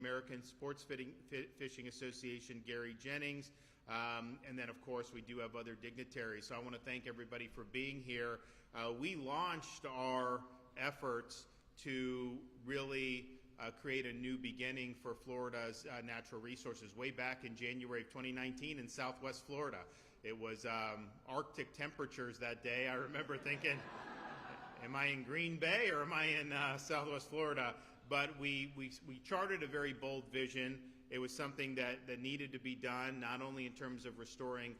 American Sports Fishing Association, Gary Jennings, and then, of course, we do have other dignitaries. So I want to thank everybody for being here. We launched our efforts to really create a new beginning for Florida's natural resources way back in January of 2019 in Southwest Florida. It was Arctic temperatures that day. I remember thinking, am I in Green Bay or am I in Southwest Florida? But we charted a very bold vision. It was something that needed to be done, not only in terms of restoring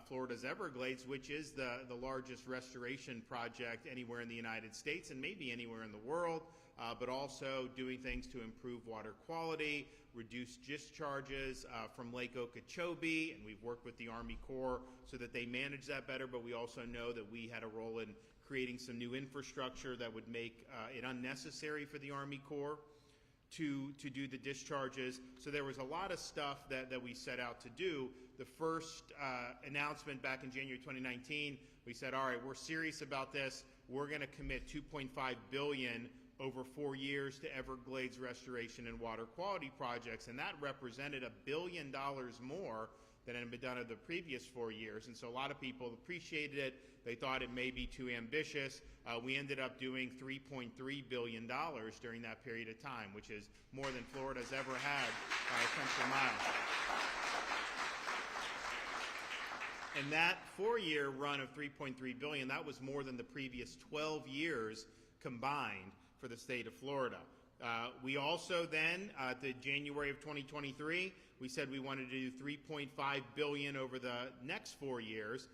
Florida's Everglades, which is the largest restoration project anywhere in the United States and maybe anywhere in the world, but also doing things to improve water quality, reduce discharges from Lake Okeechobee, and we've worked with the Army Corps so that they manage that better, but we also know that we had a role in creating some new infrastructure that would make it unnecessary for the Army Corps to do the discharges. So there was a lot of stuff that we set out to do. The first announcement back in January 2019, we said, all right, we're serious about this. We're going to commit $2.5 billion over 4 years to Everglades restoration and water quality projects, and that represented $1 billion more than had been done in the previous 4 years. And so a lot of people appreciated it. They thought it may be too ambitious. We ended up doing $3.3 billion during that period of time, which is more than Florida's ever had by a country mile. And that 4-year run of $3.3 billion, that was more than the previous 12 years combined for the state of Florida. We also then, the January of 2023, we said we wanted to do $3.5 billion over the next 4 years.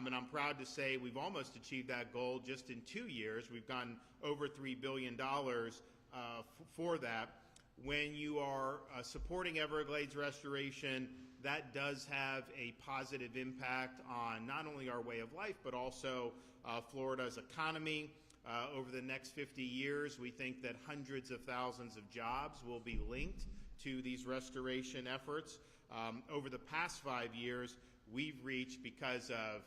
And I'm proud to say we've almost achieved that goal just in 2 years. We've gone over $3 billion for that. When you are supporting Everglades restoration, that does have a positive impact on not only our way of life, but also Florida's economy. Over the next 50 years, we think that hundreds of thousands of jobs will be linked to these restoration efforts. Over the past 5 years, we've reached, because of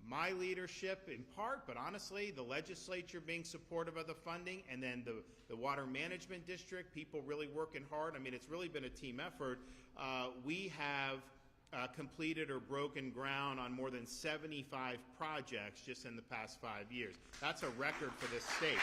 my leadership in part, but honestly, the legislature being supportive of the funding, and then the Water Management District, people really working hard. I mean, it's really been a team effort. We have completed or broken ground on more than 75 projects just in the past 5 years. That's a record for this state.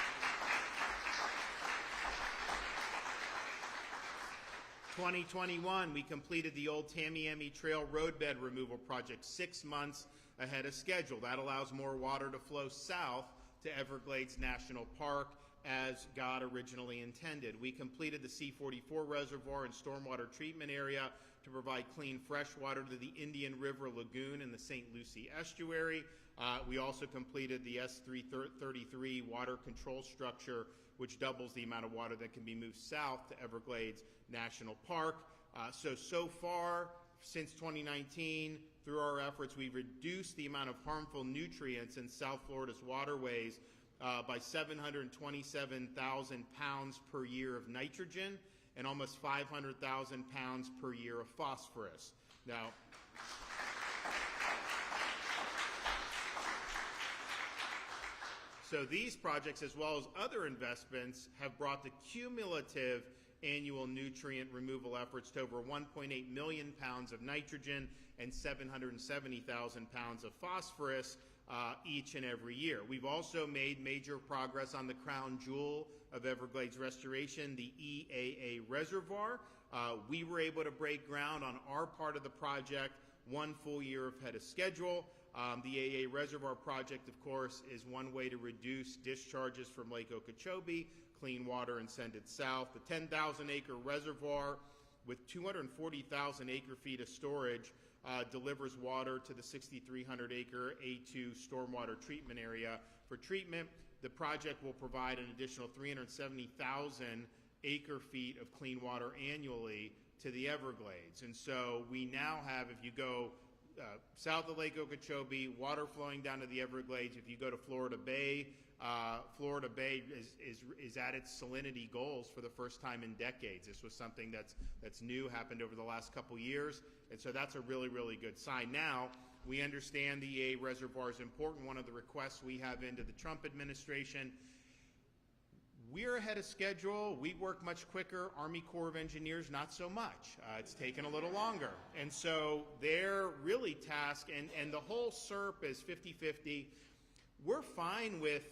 2021, we completed the old Tamiami Trail roadbed removal project 6 months ahead of schedule. That allows more water to flow south to Everglades National Park as God originally intended. We completed the C-44 reservoir and stormwater treatment area to provide clean fresh water to the Indian River Lagoon and the St. Lucie Estuary. We also completed the S-333 water control structure, which doubles the amount of water that can be moved south to Everglades National Park. So far, since 2019, through our efforts, we've reduced the amount of harmful nutrients in South Florida's waterways by 727,000 pounds per year of nitrogen and almost 500,000 pounds per year of phosphorus. Now, so these projects, as well as other investments, have brought the cumulative annual nutrient removal efforts to over 1.8 million pounds of nitrogen and 770,000 pounds of phosphorus each and every year. We've also made major progress on the crown jewel of Everglades restoration, the EAA reservoir. We were able to break ground on our part of the project 1 full year ahead of schedule. The EAA reservoir project, of course, is one way to reduce discharges from Lake Okeechobee, clean water, and send it south. The 10,000-acre reservoir with 240,000 acre-feet of storage delivers water to the 6,300-acre A2 stormwater treatment area for treatment. The project will provide an additional 370,000 acre-feet of clean water annually to the Everglades. And so we now have, if you go south of Lake Okeechobee, water flowing down to the Everglades. If you go to Florida Bay is at its salinity goals for the first time in decades. This was something that's new, happened over the last couple years, and so that's a really, really good sign. Now, we understand the EA reservoir is important. One of the requests we have into the Trump administration, We're ahead of schedule. We work much quicker. Army Corps of Engineers, not so much. It's taken a little longer. And so they're really tasked, and the whole SERP is 50-50. We're fine with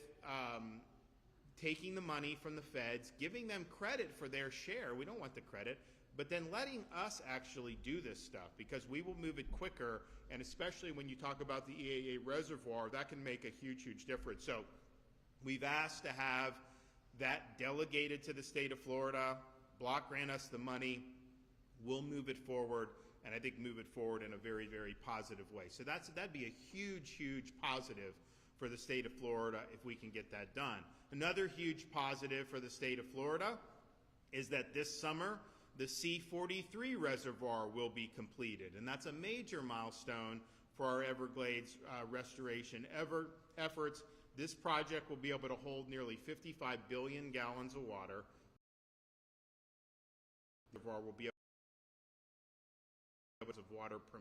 taking the money from the feds, giving them credit for their share. We don't want the credit, but then letting us actually do this stuff, because we will move it quicker, and especially when you talk about the EAA reservoir, that can make a huge, huge difference. So we've asked to have that delegated to the state of Florida, block grant us the money, we'll move it forward, and I think move it forward in a very, very positive way. So that'd be a huge, huge positive for the state of Florida if we can get that done. Another huge positive for the state of Florida is that this summer, the C-43 reservoir will be completed, and that's a major milestone for our Everglades restoration efforts. This project will be able to hold nearly 55 billion gallons of water. The reservoir will be able to water per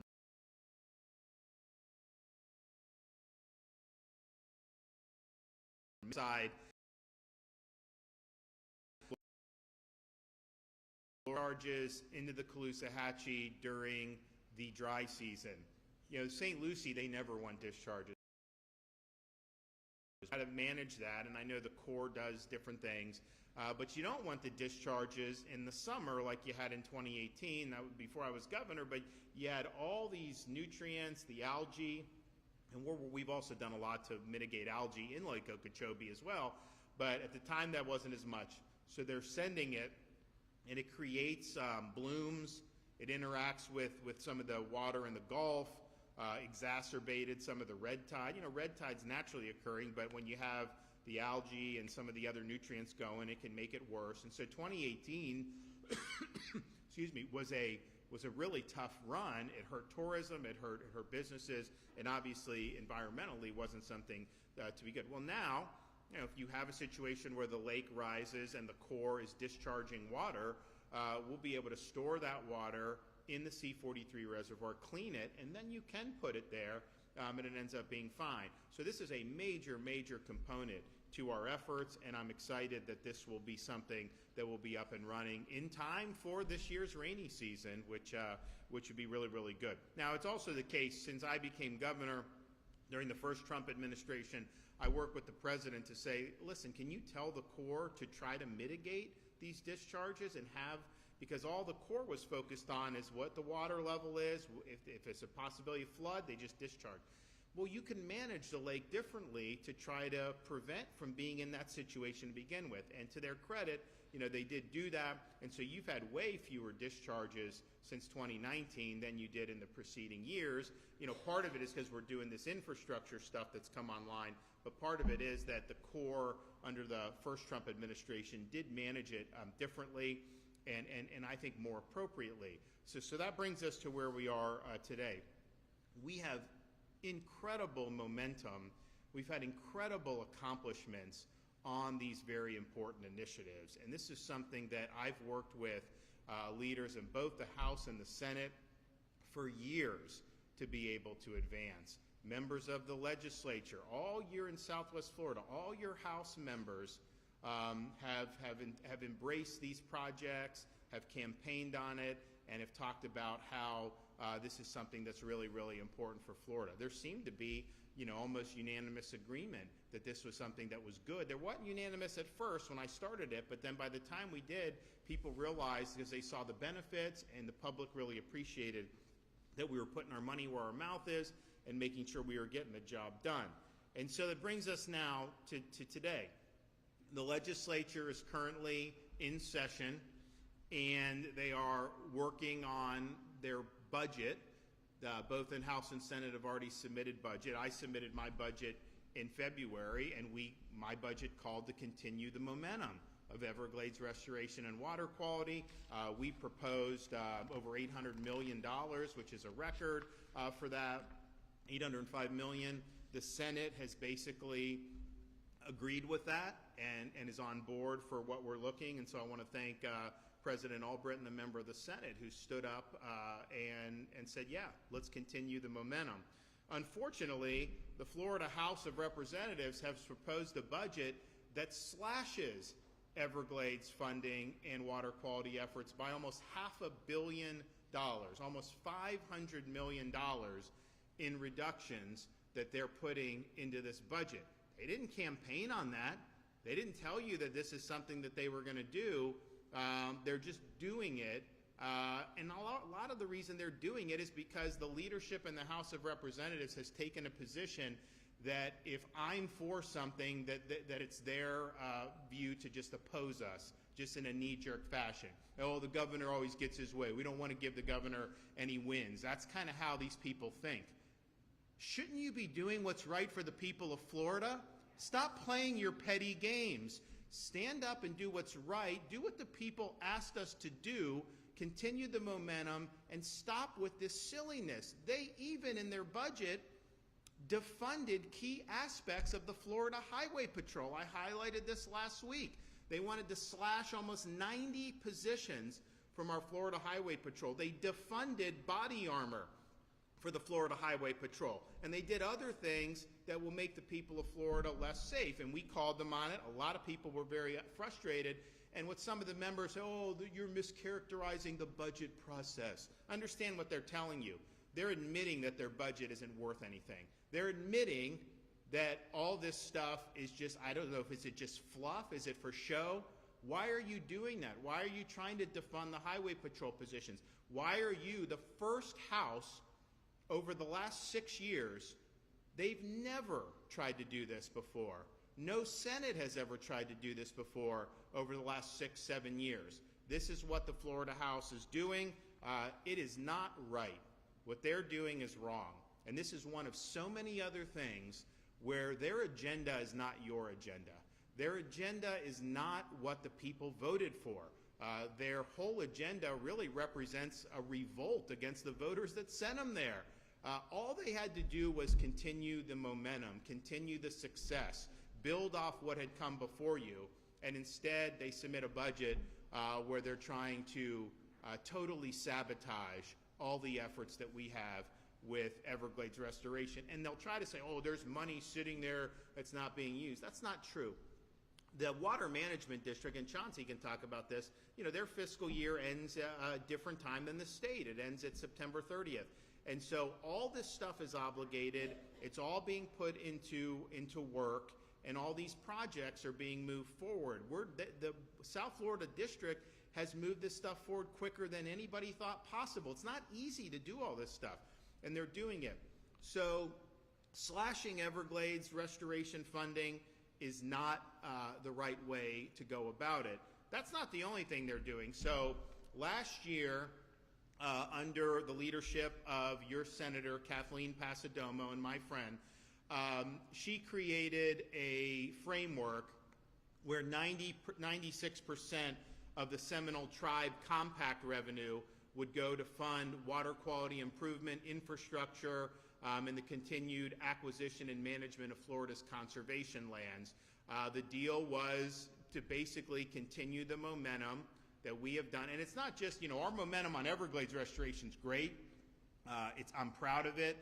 side. Charges into the Caloosahatchee during the dry season. You know, St. Lucie, they never want discharges. How to manage that, and I know the Corps does different things, but you don't want the discharges in the summer like you had in 2018. That was before I was governor, but you had all these nutrients, the algae, and we've also done a lot to mitigate algae in Lake Okeechobee as well, but at the time that wasn't as much. So they're sending it, and it creates blooms. It interacts with some of the water in the Gulf, exacerbated some of the red tide. You know, red tide's naturally occurring, but when you have the algae and some of the other nutrients going, it can make it worse. And so 2018, excuse me, was a really tough run. It hurt tourism, it hurt businesses, and obviously environmentally wasn't something to be good. Well, now, you know, if you have a situation where the lake rises and the Corps is discharging water, we'll be able to store that water in the C-43 reservoir, clean it, and then you can put it there, and it ends up being fine. So this is a major, major component to our efforts, and I'm excited that this will be something that will be up and running in time for this year's rainy season, which would be really, really good. Now, it's also the case, since I became governor during the first Trump administration, I worked with the president to say, listen, can you tell the Corps to try to mitigate these discharges and have, because all the Corps was focused on is what the water level is. If it's a possibility of flood, they just discharge. Well, you can manage the lake differently to try to prevent from being in that situation to begin with. And to their credit, you know, they did do that. And so you've had way fewer discharges since 2019 than you did in the preceding years. You know, part of it is because we're doing this infrastructure stuff that's come online, but part of it is that the Corps under the first Trump administration did manage it differently and I think more appropriately. So that brings us to where we are today. We have incredible momentum. We've had incredible accomplishments on these very important initiatives. And this is something that I've worked with leaders in both the House and the Senate for years to be able to advance. Members of the legislature, all year in Southwest Florida, all your House members have embraced these projects, have campaigned on it, and have talked about how this is something that's really, really important for Florida. There seemed to be, you know, almost unanimous agreement that this was something that was good. There wasn't unanimous at first when I started it, but then by the time we did, people realized, because they saw the benefits and the public really appreciated that we were putting our money where our mouth is and making sure we were getting the job done. And so that brings us now to today. The legislature is currently in session, and they are working on their budget. Both in House and Senate have already submitted budget. I submitted my budget in February, and my budget called to continue the momentum of Everglades restoration and water quality. We proposed over $800 million, which is a record for that, $805 million. The Senate has basically agreed with that and is on board for what we're looking. And so I want to thank President Albritton, the member of the Senate, who stood up and said, yeah, let's continue the momentum. Unfortunately, the Florida House of Representatives has proposed a budget that slashes Everglades funding and water quality efforts by almost $500 million, almost $500 million in reductions that they're putting into this budget. They didn't campaign on that. They didn't tell you that this is something that they were going to do. They're just doing it. And a lot of the reason they're doing it is because the leadership in the House of Representatives has taken a position that if I'm for something, that it's their view to just oppose us, just in a knee-jerk fashion. Oh, the governor always gets his way. We don't want to give the governor any wins. That's kind of how these people think. Shouldn't you be doing what's right for the people of Florida? Stop playing your petty games. Stand up and do what's right. Do what the people asked us to do. Continue the momentum and stop with this silliness. They even in their budget defunded key aspects of the Florida Highway Patrol. I highlighted this last week. They wanted to slash almost 90 positions from our Florida Highway Patrol. They defunded body armor for the Florida Highway Patrol. And they did other things that will make the people of Florida less safe. And we called them on it. A lot of people were very frustrated. And with some of the members, oh, you're mischaracterizing the budget process. Understand what they're telling you. They're admitting that their budget isn't worth anything. They're admitting that all this stuff is just, I don't know, is it just fluff? Is it for show? Why are you doing that? Why are you trying to defund the Highway Patrol positions? Why are you the first House over the last 6 years? They've never tried to do this before. No Senate has ever tried to do this before over the last 6, 7 years. This is what the Florida House is doing. It is not right. What they're doing is wrong. And this is one of so many other things where their agenda is not your agenda. Their agenda is not what the people voted for. Their whole agenda really represents a revolt against the voters that sent them there. All they had to do was continue the momentum, continue the success, build off what had come before you, and instead they submit a budget where they're trying to totally sabotage all the efforts that we have with Everglades restoration. And they'll try to say, oh, there's money sitting there that's not being used. That's not true. The Water Management District, and Chauncey can talk about this, you know, their fiscal year ends a different time than the state. It ends at September 30th. And so all this stuff is obligated. It's all being put into work, and all these projects are being moved forward. The South Florida District has moved this stuff forward quicker than anybody thought possible. It's not easy to do all this stuff, and they're doing it. So slashing Everglades restoration funding is not the right way to go about it. That's not the only thing they're doing. So last year, under the leadership of your Senator Kathleen Passidomo and my friend, she created a framework where 96% of the Seminole Tribe compact revenue would go to fund water quality improvement, infrastructure, and the continued acquisition and management of Florida's conservation lands. The deal was to basically continue the momentum that we have done. And it's not just, you know, our momentum on Everglades restoration is great. I'm proud of it.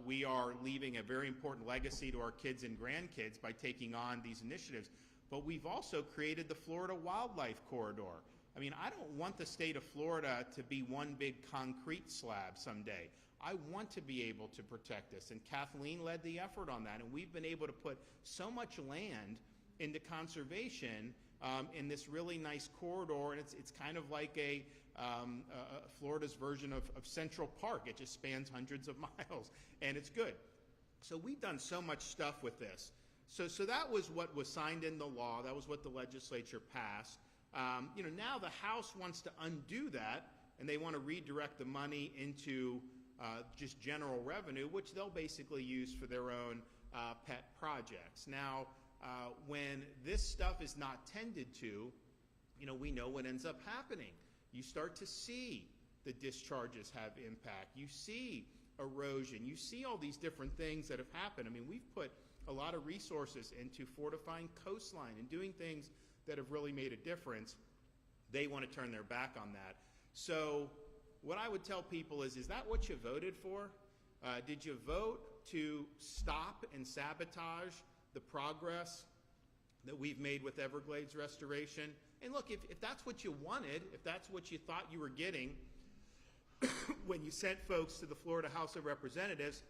We are leaving a very important legacy to our kids and grandkids by taking on these initiatives. But we've also created the Florida Wildlife Corridor. I mean, I don't want the state of Florida to be one big concrete slab someday. I want to be able to protect this, and Kathleen led the effort on that, and we've been able to put so much land into conservation in this really nice corridor, and it's kind of like Florida's version of Central Park. It just spans hundreds of miles, and it's good. So we've done so much stuff with this. So that was what was signed into law. That was what the legislature passed. You know, now the House wants to undo that, and they want to redirect the money into just general revenue, which they'll basically use for their own pet projects. Now, when this stuff is not tended to, you know, we know what ends up happening. You start to see the discharges have impact. You see erosion. You see all these different things that have happened. I mean, we've put a lot of resources into fortifying coastline and doing things that have really made a difference. They want to turn their back on that. So what I would tell people is that what you voted for? Did you vote to stop and sabotage the progress that we've made with Everglades restoration. And look, if that's what you wanted, if that's what you thought you were getting when you sent folks to the Florida House of Representatives,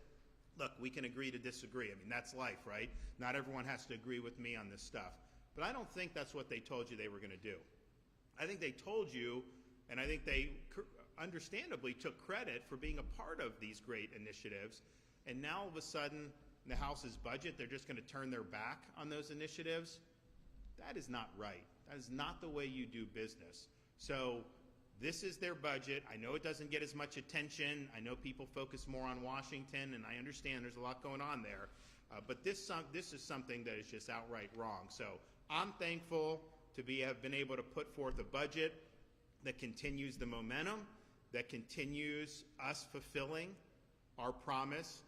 look, we can agree to disagree. I mean, that's life, right? Not everyone has to agree with me on this stuff. But I don't think that's what they told you they were going to do. I think they told you, and I think they understandably took credit for being a part of these great initiatives, and now all of a sudden, in the House's budget, they're just going to turn their back on those initiatives. That is not right. That is not the way you do business. So this is their budget. I know it doesn't get as much attention. I know people focus more on Washington, and I understand there's a lot going on there. But this is something that is just outright wrong. So I'm thankful to have been able to put forth a budget that continues the momentum, that continues us fulfilling our promise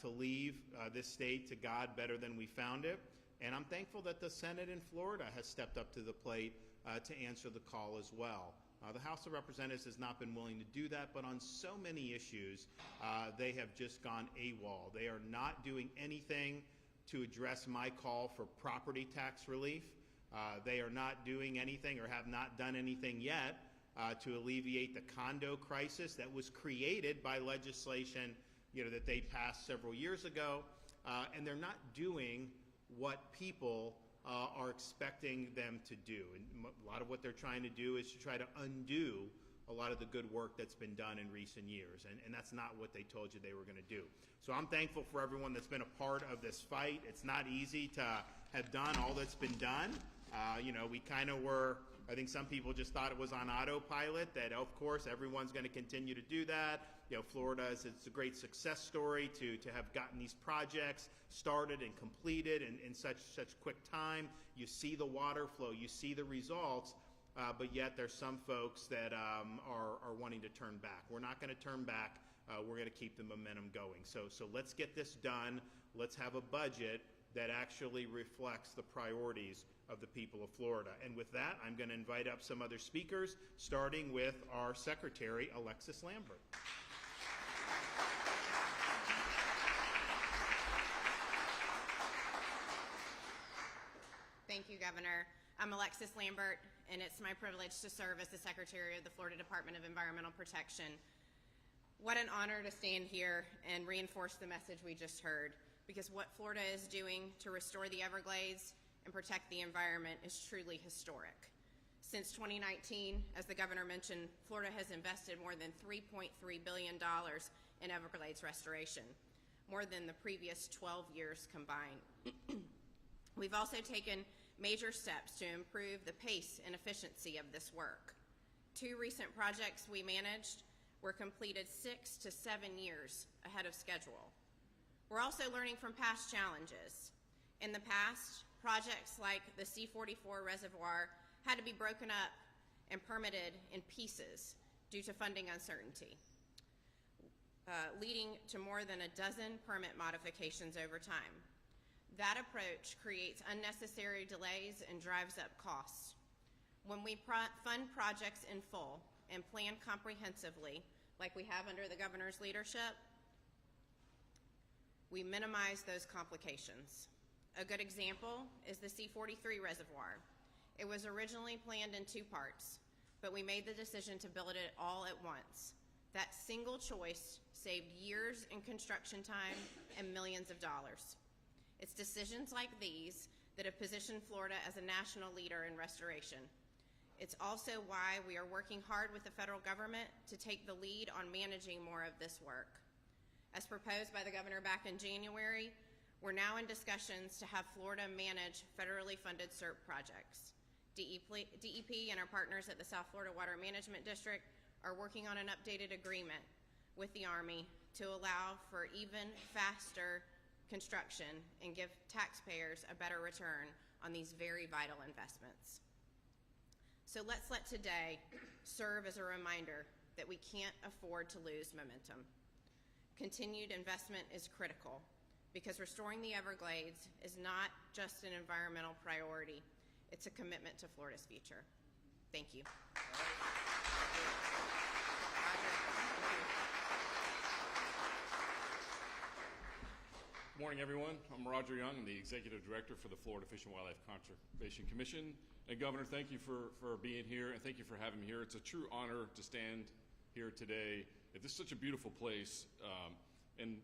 to leave this state to God better than we found it. And I'm thankful that the Senate in Florida has stepped up to the plate to answer the call as well. The House of Representatives has not been willing to do that, but on so many issues, they have just gone AWOL. They are not doing anything to address my call for property tax relief. They are not doing anything or have not done anything yet to alleviate the condo crisis that was created by legislation that they passed several years ago. And they're not doing what people are expecting them to do. And a lot of what they're trying to do is to try to undo a lot of the good work that's been done in recent years. And that's not what they told you they were going to do. So I'm thankful for everyone that's been a part of this fight. It's not easy to have done all that's been done. We kind of were, I think some people just thought it was on autopilot, that of course everyone's going to continue to do that. Florida it's a great success story to have gotten these projects started and completed in such quick time. You see the water flow, you see the results, but yet there's some folks that are wanting to turn back. We're not going to turn back. We're going to keep the momentum going. So let's get this done. Let's have a budget that actually reflects the priorities of the people of Florida. And with that, I'm going to invite up some other speakers, starting with our Secretary, Alexis Lambert. Thank you, Governor. I'm Alexis Lambert, and it's my privilege to serve as the Secretary of the Florida Department of Environmental Protection. What an honor to stand here and reinforce the message we just heard, because what Florida is doing to restore the Everglades and protect the environment is truly historic. Since 2019, as the Governor mentioned, Florida has invested more than $3.3 billion in Everglades restoration, more than the previous 12 years combined. We've also taken major steps to improve the pace and efficiency of this work. 2 recent projects we managed were completed 6 to 7 years ahead of schedule. We're also learning from past challenges. In the past, projects like the C-44 reservoir had to be broken up and permitted in pieces due to funding uncertainty, leading to more than a dozen permit modifications over time. That approach creates unnecessary delays and drives up costs. When we fund projects in full and plan comprehensively, like we have under the Governor's leadership, we minimize those complications. A good example is the C-43 reservoir. It was originally planned in 2 parts, but we made the decision to build it all at once. That single choice saved years in construction time and millions of dollars. It's decisions like these that have positioned Florida as a national leader in restoration. It's also why we are working hard with the federal government to take the lead on managing more of this work. As proposed by the Governor back in January, we're now in discussions to have Florida manage federally funded SERP projects. DEP and our partners at the South Florida Water Management District are working on an updated agreement with the Army to allow for even faster construction and give taxpayers a better return on these very vital investments. So let's let today serve as a reminder that we can't afford to lose momentum. Continued investment is critical because restoring the Everglades is not just an environmental priority, it's a commitment to Florida's future. Thank you. Good morning, everyone. I'm Roger Young. I'm the Executive Director for the Florida Fish and Wildlife Conservation Commission. And Governor, thank you for being here, and thank you for having me here. It's a true honor to stand here today at this such a beautiful place and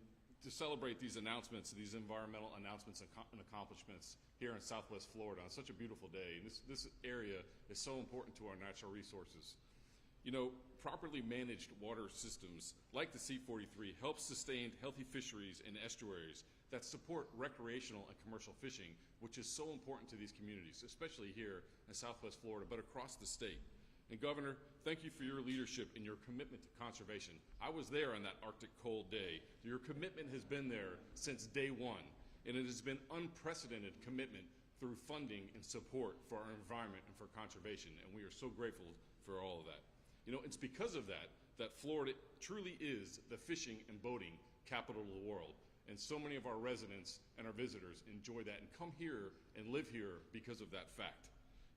to celebrate these announcements, these environmental announcements and accomplishments here in Southwest Florida on such a beautiful day. And this area is so important to our natural resources. You know, properly managed water systems like the C-43 help sustain healthy fisheries and estuaries that support recreational and commercial fishing, which is so important to these communities, especially here in Southwest Florida, but across the state. And Governor, thank you for your leadership and your commitment to conservation. I was there on that Arctic cold day. Your commitment has been there since day one, and it has been unprecedented commitment through funding and support for our environment and for conservation, and we are so grateful for all of that. You know, it's because of that Florida truly is the fishing and boating capital of the world. And so many of our residents and our visitors enjoy that and come here and live here because of that fact.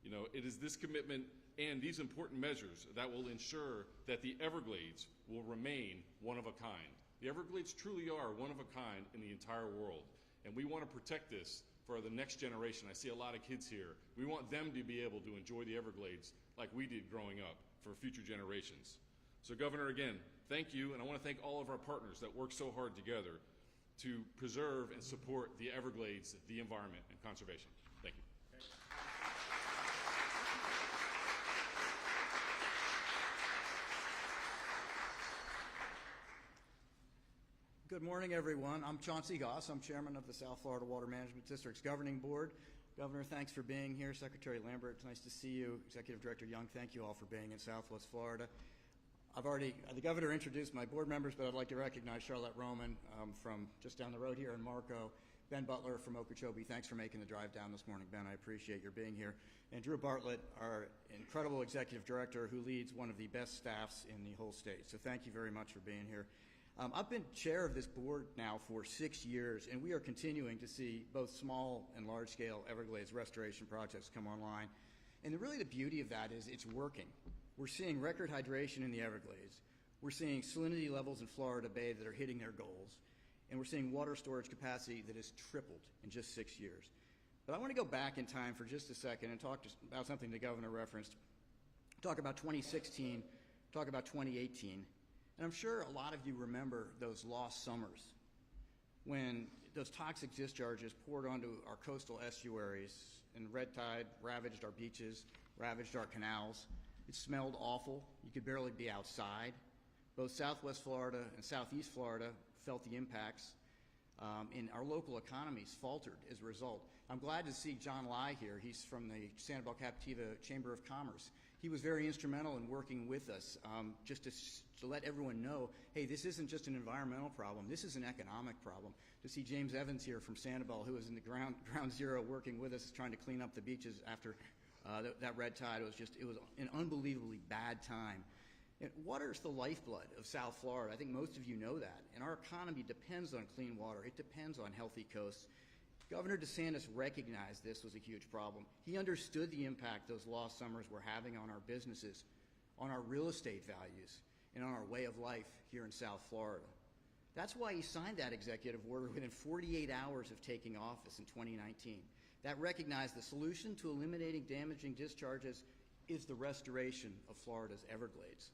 You know, it is this commitment and these important measures that will ensure that the Everglades will remain one of a kind. The Everglades truly are one of a kind in the entire world. And we want to protect this for the next generation. I see a lot of kids here. We want them to be able to enjoy the Everglades like we did growing up for future generations. So Governor, again, thank you, and I want to thank all of our partners that work so hard together to preserve and support the Everglades, the environment, and conservation. Thank you. Good morning, everyone. I'm Chauncey Goss. I'm chairman of the South Florida Water Management District's governing board. Governor, thanks for being here. Secretary Lambert, it's nice to see you. Executive Director Young, thank you all for being in Southwest Florida. The governor introduced my board members, but I'd like to recognize Charlotte Roman from just down the road here in Marco, Ben Butler from Okeechobee. Thanks for making the drive down this morning, Ben. I appreciate your being here. And Drew Bartlett, our incredible executive director who leads one of the best staffs in the whole state. So thank you very much for being here. I've been chair of this board now for 6 years, and we are continuing to see both small and large-scale Everglades restoration projects come online. And really the beauty of that is it's working. We're seeing record hydration in the Everglades. We're seeing salinity levels in Florida Bay that are hitting their goals. And we're seeing water storage capacity that has tripled in just 6 years. But I want to go back in time for just a second and talk about something the governor referenced. Talk about 2016, talk about 2018. And I'm sure a lot of you remember those lost summers when those toxic discharges poured onto our coastal estuaries and red tide ravaged our beaches, ravaged our canals. It smelled awful. You could barely be outside. Both Southwest Florida and Southeast Florida felt the impacts, and our local economies faltered as a result. I'm glad to see John Lai here. He's from the Sanibel Captiva Chamber of Commerce. He was very instrumental in working with us just to let everyone know, hey, this isn't just an environmental problem. This is an economic problem. To see James Evans here from Sanibel, who was in the ground zero working with us, trying to clean up the beaches after that red tide, it was an unbelievably bad time. And water is the lifeblood of South Florida. I think most of you know that. And our economy depends on clean water. It depends on healthy coasts. Governor DeSantis recognized this was a huge problem. He understood the impact those lost summers were having on our businesses, on our real estate values, and on our way of life here in South Florida. That's why he signed that executive order within 48 hours of taking office in 2019. That recognized the solution to eliminating damaging discharges is the restoration of Florida's Everglades.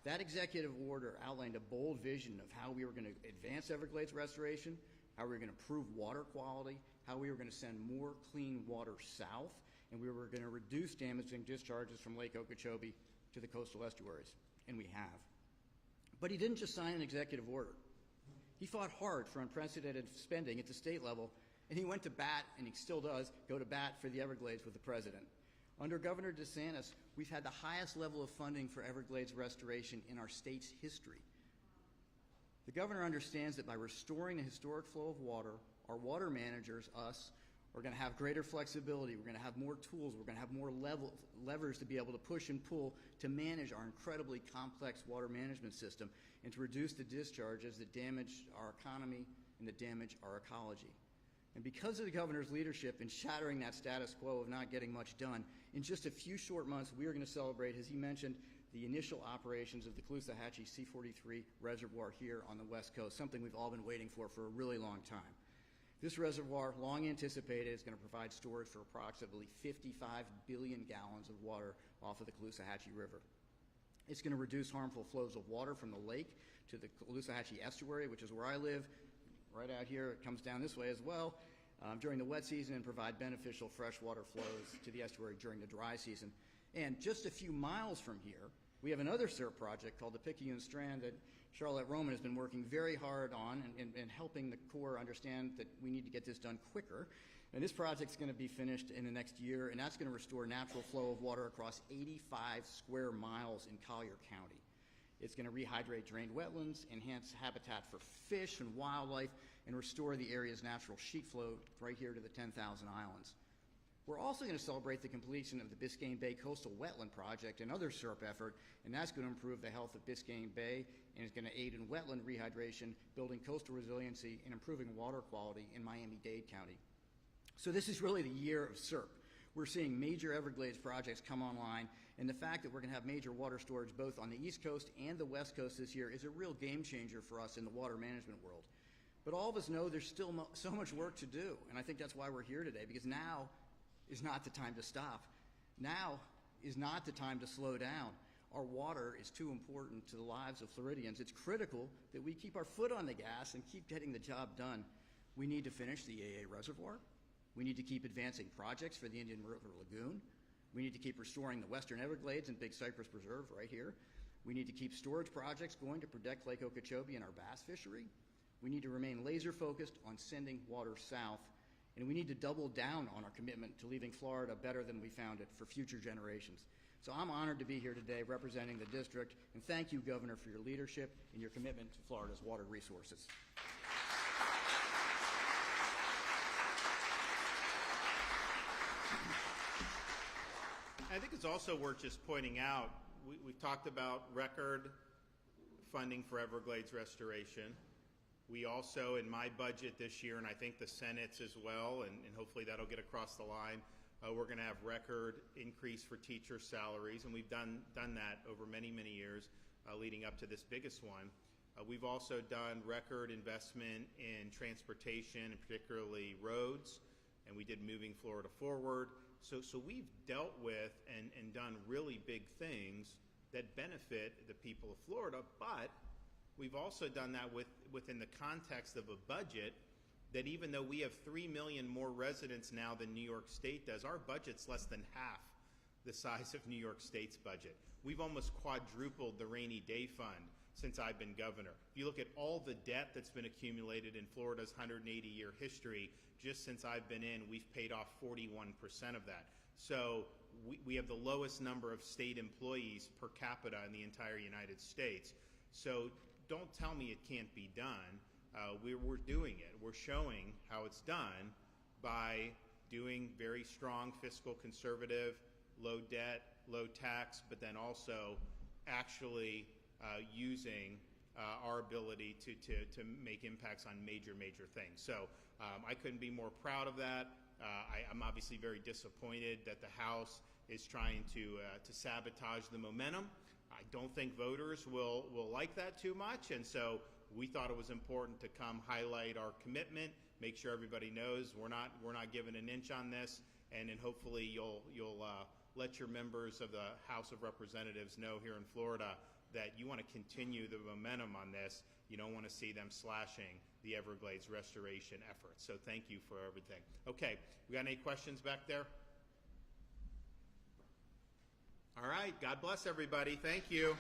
That executive order outlined a bold vision of how we were going to advance Everglades restoration, how we were going to improve water quality, how we were going to send more clean water south, and we were going to reduce damaging discharges from Lake Okeechobee to the coastal estuaries, and we have. But he didn't just sign an executive order. He fought hard for unprecedented spending at the state level, and he went to bat, and he still does, go to bat for the Everglades with the president. Under Governor DeSantis, we've had the highest level of funding for Everglades restoration in our state's history. The governor understands that by restoring the historic flow of water, our water managers, us, are going to have greater flexibility. We're going to have more tools. We're going to have more levers to be able to push and pull to manage our incredibly complex water management system and to reduce the discharges that damage our economy and that damage our ecology. And because of the governor's leadership in shattering that status quo of not getting much done, in just a few short months, we are going to celebrate, as he mentioned, the initial operations of the Caloosahatchee C-43 reservoir here on the West Coast, something we've all been waiting for a really long time. This reservoir, long anticipated, is going to provide storage for approximately 55 billion gallons of water off of the Caloosahatchee River. It's going to reduce harmful flows of water from the lake to the Caloosahatchee estuary, which is where I live. Right out here, it comes down this way as well during the wet season, and provide beneficial freshwater flows to the estuary during the dry season. And just a few miles from here, we have another SERP project called the Picayune Strand that Charlotte Roman has been working very hard on and helping the Corps understand that we need to get this done quicker. And this project's going to be finished in the next year, and that's going to restore natural flow of water across 85 square miles in Collier County. It's going to rehydrate drained wetlands, enhance habitat for fish and wildlife, and restore the area's natural sheet flow right here to the 10,000 islands. We're also going to celebrate the completion of the Biscayne Bay Coastal Wetland Project, another SERP effort, and that's going to improve the health of Biscayne Bay, and is going to aid in wetland rehydration, building coastal resiliency, and improving water quality in Miami-Dade County. So this is really the year of SERP. We're seeing major Everglades projects come online, and the fact that we're going to have major water storage both on the East Coast and the West Coast this year is a real game changer for us in the water management world. But all of us know there's still so much work to do, and I think that's why we're here today, because now is not the time to stop. Now is not the time to slow down. Our water is too important to the lives of Floridians. It's critical that we keep our foot on the gas and keep getting the job done. We need to finish the AA Reservoir. We need to keep advancing projects for the Indian River Lagoon. We need to keep restoring the Western Everglades and Big Cypress Preserve right here. We need to keep storage projects going to protect Lake Okeechobee and our bass fishery. We need to remain laser focused on sending water south. And we need to double down on our commitment to leaving Florida better than we found it for future generations. So I'm honored to be here today representing the district, and thank you, Governor, for your leadership and your commitment to Florida's water resources. I think it's also worth just pointing out, we've talked about record funding for Everglades restoration. We also, in my budget this year, and I think the Senate's as well, and hopefully that'll get across the line, we're going to have record increase for teacher salaries, and we've done that over many, many years leading up to this biggest one. We've also done record investment in transportation, and particularly roads, and we did Moving Florida Forward. So we've dealt with and done really big things that benefit the people of Florida, but we've also done that within the context of a budget that, even though we have 3 million more residents now than New York State does, our budget's less than half the size of New York State's budget. We've almost quadrupled the rainy day fund since I've been governor. If you look at all the debt that's been accumulated in Florida's 180-year history, just since I've been in, we've paid off 41% of that. So we have the lowest number of state employees per capita in the entire United States. So don't tell me it can't be done. We're doing it. We're showing how it's done by doing very strong fiscal conservative, low debt, low tax, but then also actually using our ability to make impacts on major things. So I couldn't be more proud of that. I'm obviously very disappointed that the House is trying to sabotage the momentum. I don't think voters will like that too much, and so we thought it was important to come highlight our commitment, make sure everybody knows we're not giving an inch on this, and then hopefully you'll let your members of the House of Representatives know here in Florida that you want to continue the momentum on this. You don't want to see them slashing the Everglades restoration efforts. So thank you for everything. Okay, we got any questions back there? All right, God bless everybody. Thank you.